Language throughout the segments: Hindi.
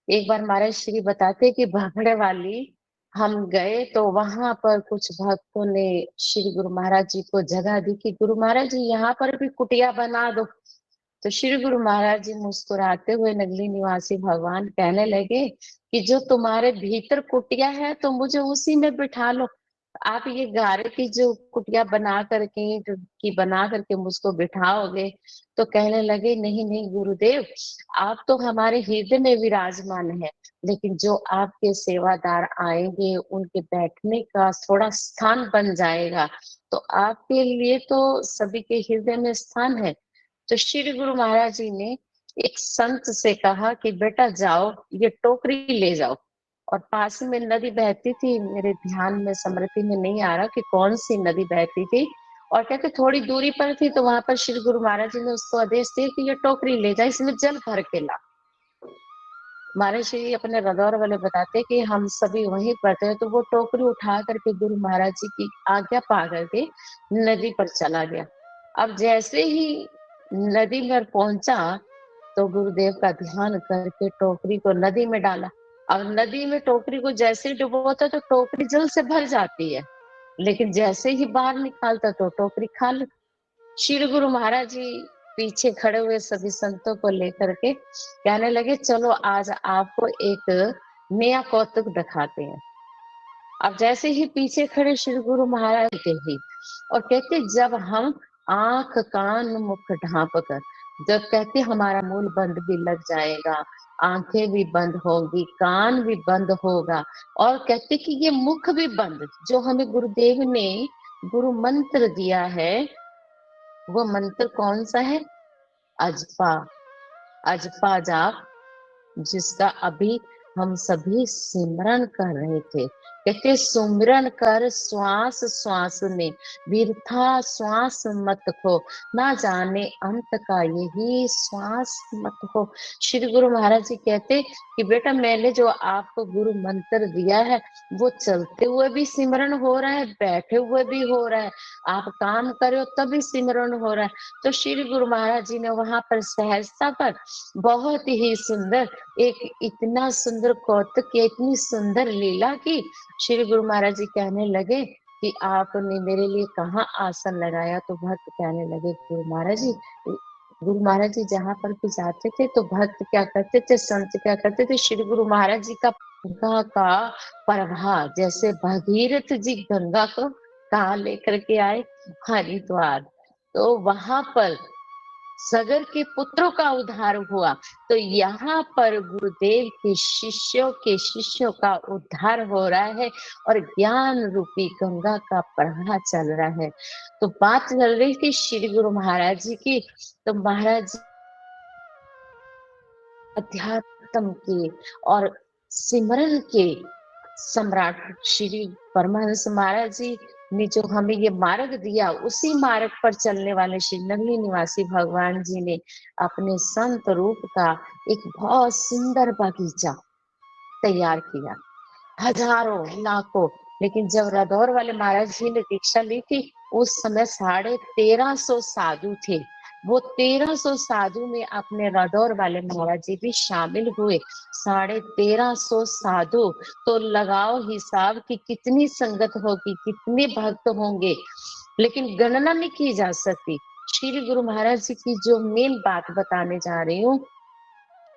एक बार महाराज श्री बताते कि भाखड़े वाली हम गए तो वहां पर कुछ भक्तों ने श्री गुरु महाराज जी को जगह दी कि गुरु महाराज जी यहाँ पर भी कुटिया बना दो। तो श्री गुरु महाराज जी मुस्कुराते हुए नगली निवासी भगवान कहने लगे कि जो तुम्हारे भीतर कुटिया है तो मुझे उसी में बिठा लो। आप ये गारे की जो कुटिया बना करके मुझको बिठाओगे। तो कहने लगे नहीं नहीं गुरुदेव, आप तो हमारे हृदय में विराजमान है, लेकिन जो आपके सेवादार आएंगे उनके बैठने का थोड़ा स्थान बन जाएगा। तो आपके लिए तो सभी के हृदय में स्थान है। तो श्री गुरु महाराज जी ने एक संत से कहा कि बेटा जाओ, ये टोकरी ले जाओ। और पास में नदी बहती थी, मेरे ध्यान में स्मृति में नहीं आ रहा कि कौन सी नदी बहती थी। और कहते थोड़ी दूरी पर थी, तो वहां पर श्री गुरु महाराज जी ने उसको आदेश दिया कि ये टोकरी ले जा, इसमें जल भर के ला। महाराज श्री अपने रदौर वाले बताते कि हम सभी वहीं पर थे, तो वो टोकरी उठा करके गुरु महाराज जी की आज्ञा पा करके नदी पर चला गया। अब जैसे ही नदी पर पहुंचा तो गुरुदेव का ध्यान करके टोकरी को नदी में डाला। अब नदी में टोकरी को जैसे ही डुबोता तो टोकरी जल से भर जाती है, लेकिन जैसे ही बाहर निकालता तो टोकरी खाली। श्री गुरु महाराज जी पीछे खड़े हुए सभी संतों को लेकर के कहने लगे चलो आज आपको एक नया कौतुक दिखाते हैं। अब जैसे ही पीछे खड़े श्री गुरु महाराज के ही और कहते जब हम आंख कान मुख ढांप कर, जब कहते हमारा मूल बंद भी लग जाएगा, आंखें भी बंद होंगी, कान भी बंद होगा, और कहते कि ये मुख भी बंद, जो हमें गुरुदेव ने गुरु मंत्र दिया है, वो मंत्र कौन सा है? अजपा। अजपा जाप, जिसका अभी हम सभी सिमरन कर रहे थे। कहते सुमिरन कर श्वास श्वास में, बिरथा श्वास मत खो, ना जाने अंत का यही श्वास मत हो। श्री गुरु महाराज जी कहते कि बेटा मैंने जो आपको गुरु मंत्र दिया है वो चलते हुए भी सिमरन हो रहा है, बैठे हुए भी हो रहा है, आप काम करो तभी सिमरन हो रहा है। तो श्री गुरु महाराज जी ने वहां पर सहजता पर बहुत ही सुंदर एक इतना सुंदर कौतुक किया, इतनी सुंदर लीला की। श्री गुरु महाराज जी कहने लगे कि आपने मेरे लिए कहाँ आसन लगाया। तो भक्त कहने लगे गुरु महाराज जी जहाँ पर भी जाते थे तो भक्त क्या करते थे, संत क्या करते थे, श्री गुरु महाराज जी का गंगा का प्रवाह, जैसे भगीरथ जी गंगा को कहाँ लेकर के आए, हरिद्वार। तो वहां पर सगर के पुत्रों का उद्धार हुआ। तो यहाँ पर गुरुदेव के शिष्यों का उद्धार हो रहा है और ज्ञान रूपी गंगा का प्रवाह चल रहा है। तो बात चल रही थी श्री गुरु महाराज जी की। तो महाराज जी अध्यात्म के और सिमरन के सम्राट श्री परमहंस महाराज जी ने जो हमें ये मार्ग दिया, उसी मार्ग पर चलने वाले श्री नगली निवासी भगवान जी ने अपने संत रूप का एक बहुत सुंदर बगीचा तैयार किया, हजारों लाखों। लेकिन जब रादौर वाले महाराज जी ने दीक्षा ली थी उस समय 1350 साधु थे। वो 1300 साधु में अपने रादौर वाले महाराज जी भी शामिल हुए। 1350 साधु, तो लगाओ हिसाब कि कितनी संगत होगी, कितने भक्त होंगे, लेकिन गणना नहीं की जा सकती। श्री गुरु महाराज जी की जो मेन बात बताने जा रही हूँ,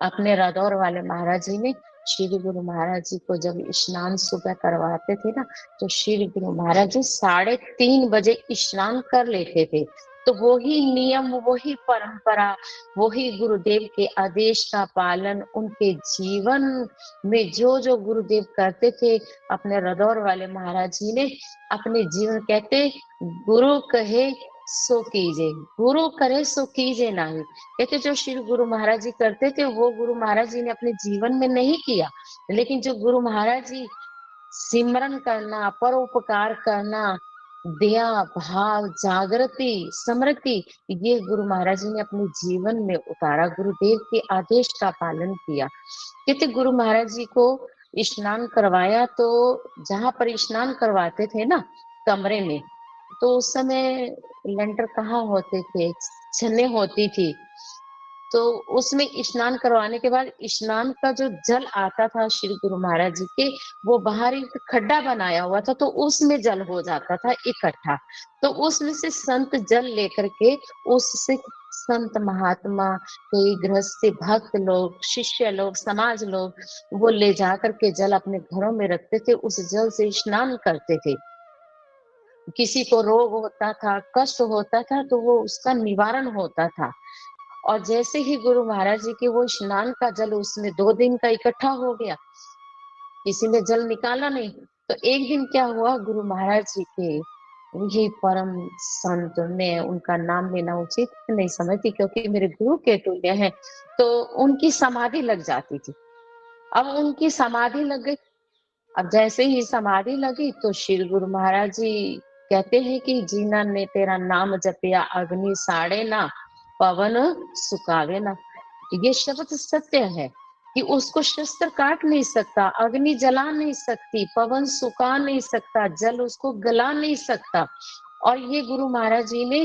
अपने रादौर वाले महाराज जी ने श्री गुरु महाराज जी को जब स्नान सुबह करवाते थे ना, तो श्री गुरु महाराज जी 3:30 बजे स्नान कर लेते थे। तो वही नियम, वही परंपरा, वही गुरुदेव के आदेश का पालन उनके जीवन में जो जो गुरुदेव करते थे, अपने रादौर वाले महाराज जी ने अपने जीवन, कहते गुरु कहे सो कीजिए, गुरु करे सो कीजिए नहीं। कहते जो श्री गुरु महाराज जी करते थे वो गुरु महाराज जी ने अपने जीवन में नहीं किया, लेकिन जो गुरु महाराज जी सिमरन करना, परोपकार करना, दया भाव जागृति स्मृति, ये गुरु महाराज जी ने अपने जीवन में उतारा, गुरुदेव के आदेश का पालन किया। कहते गुरु महाराज जी को स्नान करवाया, तो जहां पर स्नान करवाते थे ना कमरे में, तो उस समय लेंटर कहाँ होते थे, छन्ने होती थी। तो उसमें स्नान करवाने के बाद स्नान का जो जल आता था श्री गुरु महाराज जी के, वो बाहर एक खड्डा बनाया हुआ था, तो उसमें जल हो जाता था इकट्ठा। तो उसमें से संत जल लेकर के उससे संत महात्मा, कोई गृहस्थी भक्त लोग, शिष्य लोग, समाज लोग, वो ले जा करके जल अपने घरों में रखते थे, उस जल से स्नान करते थे। किसी को रोग होता था, कष्ट होता था, तो वो उसका निवारण होता था। और जैसे ही गुरु महाराज जी के वो स्नान का जल उसमें 2 दिन का इकट्ठा हो गया, किसी ने जल निकाला नहीं। तो एक दिन क्या हुआ, गुरु महाराज जी के ये परम संत, मैं उनका नाम लेना उचित नहीं समझती क्योंकि मेरे गुरु के तुल्य हैं, तो उनकी समाधि लग जाती थी। अब उनकी समाधि लग गई। अब जैसे ही समाधि लगी तो श्री गुरु महाराज जी कहते हैं कि जीना ने तेरा नाम जपिया, अग्नि साड़े ना, पवन सुखावे ना। ये शब्द सत्य है कि उसको शस्त्र काट नहीं सकता, अग्नि जला नहीं सकती, पवन सुखा नहीं सकता, जल उसको गला नहीं सकता। और ये गुरु महाराज जी ने,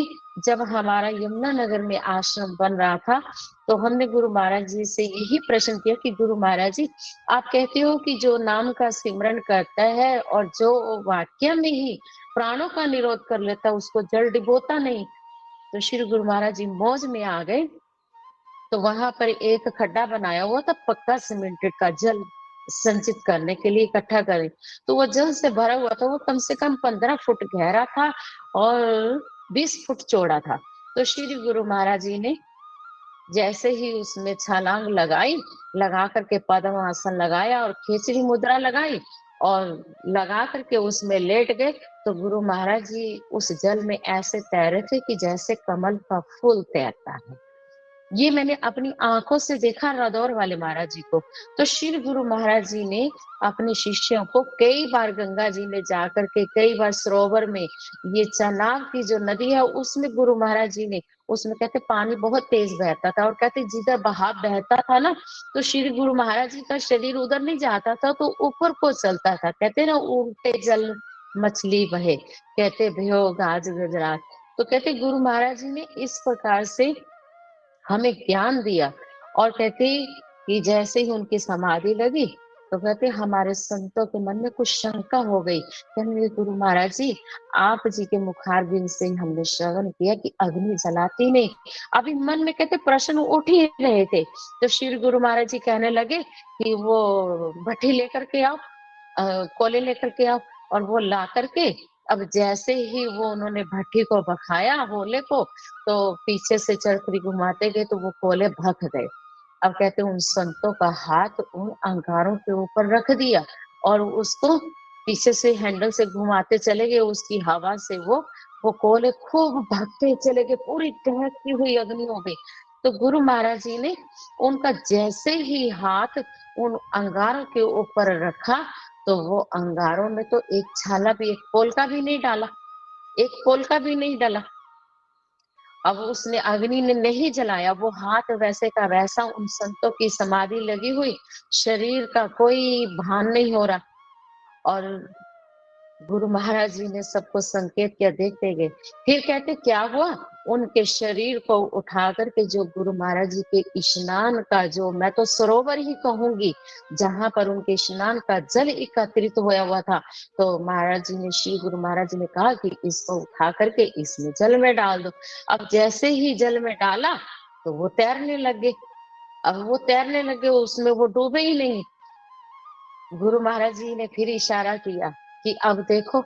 जब हमारा यमुनानगर में आश्रम बन रहा था, तो हमने गुरु महाराज जी से यही प्रश्न किया कि गुरु महाराज जी, आप कहते हो कि जो नाम का सिमरन करता है और जो वाक्य में ही प्राणों का निरोध कर लेता है, उसको जल डिबोता नहीं। तो श्री गुरु महाराज जी मौज में आ गए। तो वहां पर एक खड्डा बनाया हुआ था, पक्का सीमेंटेड का, जल संचित करने के लिए इकट्ठा करें। तो वो जल से भरा हुआ था, वो कम से कम 15 फुट गहरा था और 20 फुट चौड़ा था। तो श्री गुरु महाराज जी ने जैसे ही उसमें छलांग लगाई, लगा करके पद्मासन लगाया और खेचरी मुद्रा लगाई और लगा करके उसमें लेट गए। तो गुरु महाराज जी उस जल में ऐसे तैरे थे कि जैसे कमल का फूल तैरता है। ये मैंने अपनी आंखों से देखा रादौर वाले महाराज जी को। तो श्री गुरु महाराज जी ने अपने शिष्यों को कई बार गंगा जी में जाकर के, कई बार सरोवर में, ये चनाब की जो नदी है उसमें गुरु महाराज जी ने, उसमें कहते पानी बहुत तेज बहता था और कहते जिधर बहाव बहता था ना, तो श्री गुरु महाराज जी का शरीर उधर नहीं जाता था, तो ऊपर को चलता था। कहते ना उल्टे जल मछली बहे, कहते भयो गाज गजरात। तो कहते गुरु महाराज जी ने इस प्रकार से हमें ज्ञान दिया। और कहते कि जैसे ही उनकी समाधि लगी, तो कहते हमारे संतों के मन में कुछ शंका हो गई। कहने गुरु महाराज जी, आप जी के मुखारबिंद से हमने श्रवण किया कि अग्नि जलाती नहीं। अभी मन में कहते प्रश्न उठ ही रहे थे, तो श्री गुरु महाराज जी कहने लगे कि वो भट्टी लेकर के आओ, कोले लेकर के आओ। और वो ला करके, अब जैसे ही वो उन्होंने भट्टी को भखाया होले को, तो पीछे से चरखी घुमाते गए तो वो कोले भख गए। अब कहते उन संतों का हाथ उन अंगारों के ऊपर रख दिया और उसको पीछे से हैंडल से घुमाते चले गए, उसकी हवा से वो कोले खूब भगते चले गए, पूरी दहकती हुई अग्नि हो गई। तो गुरु महाराज जी ने उनका जैसे ही हाथ उन अंगारों के ऊपर रखा, तो वो अंगारों में तो एक छाला भी, एक कोल का भी नहीं डाला, एक कोल का भी नहीं डाला। अब उसने, अग्नि ने नहीं जलाया, वो हाथ वैसे का वैसा, उन संतों की समाधि लगी हुई, शरीर का कोई भान नहीं हो रहा। और गुरु महाराज जी ने सबको संकेत किया, देखते गए। फिर कहते क्या हुआ, उनके शरीर को उठा करके जो गुरु महाराज जी के स्नान का, जो मैं तो सरोवर ही कहूंगी, जहां पर उनके स्नान का जल एकत्रित होया हुआ था, तो महाराज जी ने, श्री गुरु महाराज जी ने कहा कि इसको उठा करके इसमें जल में डाल दो। अब जैसे ही जल में डाला तो वो तैरने लग गए। अब वो तैरने लगे, उसमें वो डूबे ही नहीं। गुरु महाराज जी ने फिर इशारा किया कि अब देखो।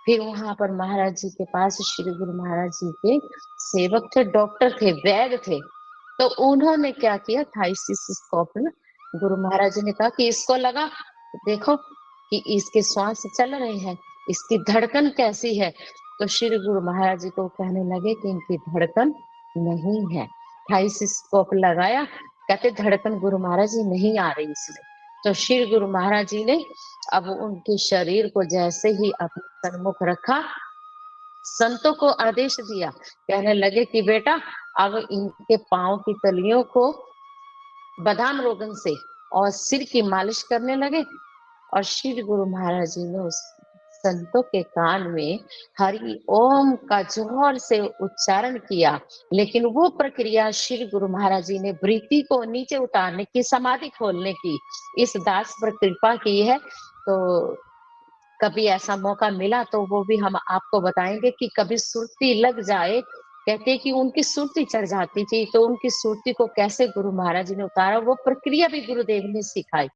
फिर वहां पर महाराज जी के पास श्री गुरु महाराज जी के सेवक थे, डॉक्टर थे, वैद्य थे। तो उन्होंने क्या किया, थाइसिस्कोप में गुरु महाराज जी ने कहा कि इसको लगा, देखो कि इसके श्वास चल रहे हैं, इसकी धड़कन कैसी है। तो श्री गुरु महाराज जी को कहने लगे कि इनकी धड़कन नहीं है। थाइसिस्कोप लगाया, कहते धड़कन गुरु महाराज जी नहीं आ रही इसमें। तो श्री गुरु महाराज जी ने अब उनके शरीर को जैसे ही अपने सन्मुख रखा, संतों को आदेश दिया, कहने लगे कि बेटा अब इनके पांव की तलियों को बादाम रोगन से और सिर की मालिश करने लगे। और श्री गुरु महाराज जी ने उस संतों के कान में हरि ओम का जोर से उच्चारण किया, लेकिन वो प्रक्रिया श्री गुरु महाराज जी ने वृत्ति को नीचे उतारने की, समाधि खोलने की, इस दास पर कृपा की है। तो कभी ऐसा मौका मिला तो वो भी हम आपको बताएँगे कि कभी सुरती लग जाए, कहते हैं कि उनकी सुरती चढ़ जाती थी, तो उनकी सुरती को कैसे गुरु महाराज जी ने उतारा, वो प्रक्रिया भी गुरुदेव ने सिखाई।